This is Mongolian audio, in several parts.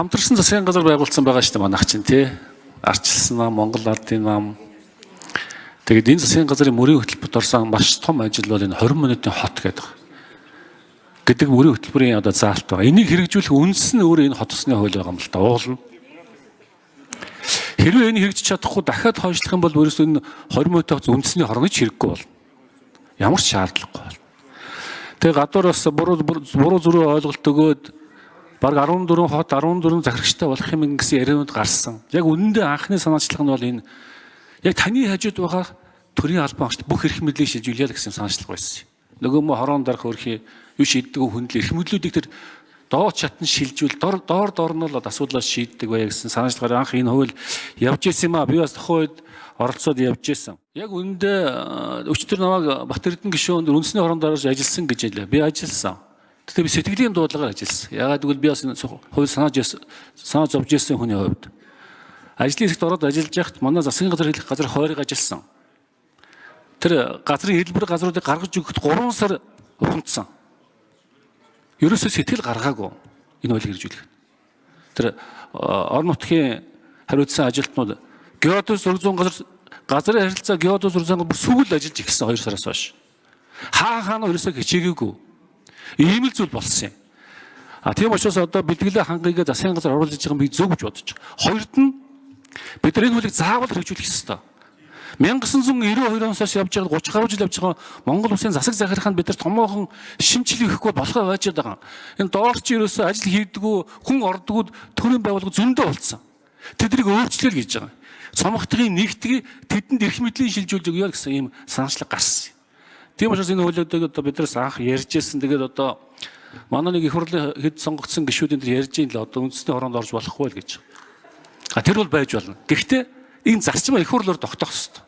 хамтарсан засгийн газар байгуулсан байгаа шүү дээ манайх чинь тий. Арчилсан нам, Монгол Ардын нам. Тэгээд энэ засгийн газрын мөрийн хөтөлбөрт орсон маш том ажил бол энэ 20 минутын хот гэдэг мөрийн хөтөлбөрийн одоо заалт байгаа. Энийг хэрэгжүүлэх үндэс нь өөрөө энэ хот усны хууль байгаа юм л та. Уулна. Хэрвээ энэ хэрэгжиж чадахгүй дахиад хойшлох юм бол өөрөөсөө энэ 20 минутын хот үндэсний хоргож хэрэггүй болно. Ямар ч шаардлагагүй болно. Тэгээ гадуур бас буруу зүрх ойлголт өгөөд баг 14 хот 14 захирагчтай болох юм гэсэн яриануд гарсан. Яг үнэндээ анхны санаачлах нь бол энэ яг таны хажууд байгаа төрийн албан агчид бүх эрх мэдлийг шилжүүлээ гэсэн санаачлах байсан. Нөгөө мө хорон дарах өрхий юу шийддэг хүндэл эрх мэдлүүдийг тэр доод чатан шилжүүл доор нь бол асуудлаа шийддэг бая гэсэн санаачлагаар анх энэ хууль явж исэн юм а. Би бас тохоо үед оролцоод явж исэн. Яг үүндээ өчтөр намайг Бат Эрдэнэ гишүүнд үндэсний хорон дарааж ажилласан гэж хэлээ. Би ажилласан. Тэгтээ би сэтгэлийн дуудлагаар ажилласан. Ягаад гэвэл би бас хууль санаа зовж исэн хүний хувьд ажлын хэсэгт ороод ажиллаж байхад манай засгийн газар хэлэх газар хойрыг ажилласан. Тэр газрын хэлбэр газруудыг гаргаж өгөхөд 3 сар ухамдсан. Ерөөсөө сэтгэл гаргаагүй энэ хуулийг хэрэгжүүлэх. Тэр орон нутгийн хариуцсан ажилтнууд геодоз зургийн газрын харилцаа геодоз зургийн бүр сүүл ажиллаж ихсэн 2 сараас хойш. Хаана ерөөсөө хичээгээгүй. Ийм л зүйл болсон юм. Тийм учраас одоо бэлтгэлээ хангыг засгийн газар оруулж байгаа юм би зөв гэж бодож байгаа. Хоёрд нь бид нар энэ хуулийг заавал хэрэгжүүлэх ёстой. 1992 оноос явж байгаа 30 гаруй жил явж байгаа Монгол улсын засаг захиргаанд бид нар томоохон шимчлэг өгөхгүй болохоо байж байгаа. Энэ доорч ерөөсөө ажил хийдэггүй, хүн ордоггүй төрийн байгууллага зөндөө болцсон. Тэднийг өөрчлөл гэж байгаа. Цомогтгийн нэгтгийг тэдэнд эрх мэдлийн шилжүүлж өгөө гэсэн ийм санаачлаг гарсан. Тийм учраас энэ хуулиудыг одоо биднээс анх ярьж ирсэн. Тэгээд одоо манай нэг их хурлын хэд сонгогдсон гишүүдийн тэр ярьж ийн л одоо үндэсний хороонд орж болохгүй л гэж. Тэр бол байж болно. Гэхдээ энэ зарчмаа их хурлаар тогтоох ёстой.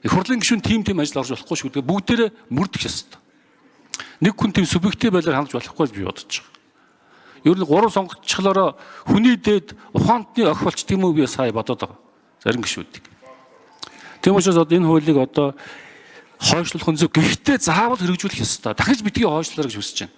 Их хурлын гишүүн тим ажил орж болохгүй шүү дээ. Бүгдээрээ мөрдөх ёстой. Нэг хүн тийм субъектив байдлаар хандж болохгүй гэж би бодож байгаа. Ер нь 3 сонгогдчихлоороо хүний дээд ухаантны охин болчт юм уу би сая бодоод байгаа. Зарим гишүүдийг. Тийм учраас одоо энэ хуулийг одоо хойшлуулах нь зөв. Гэхдээ заавал хэрэгжүүлэх ёстой. Дахиж битгий хойшлуулах гэж хүсэж байна.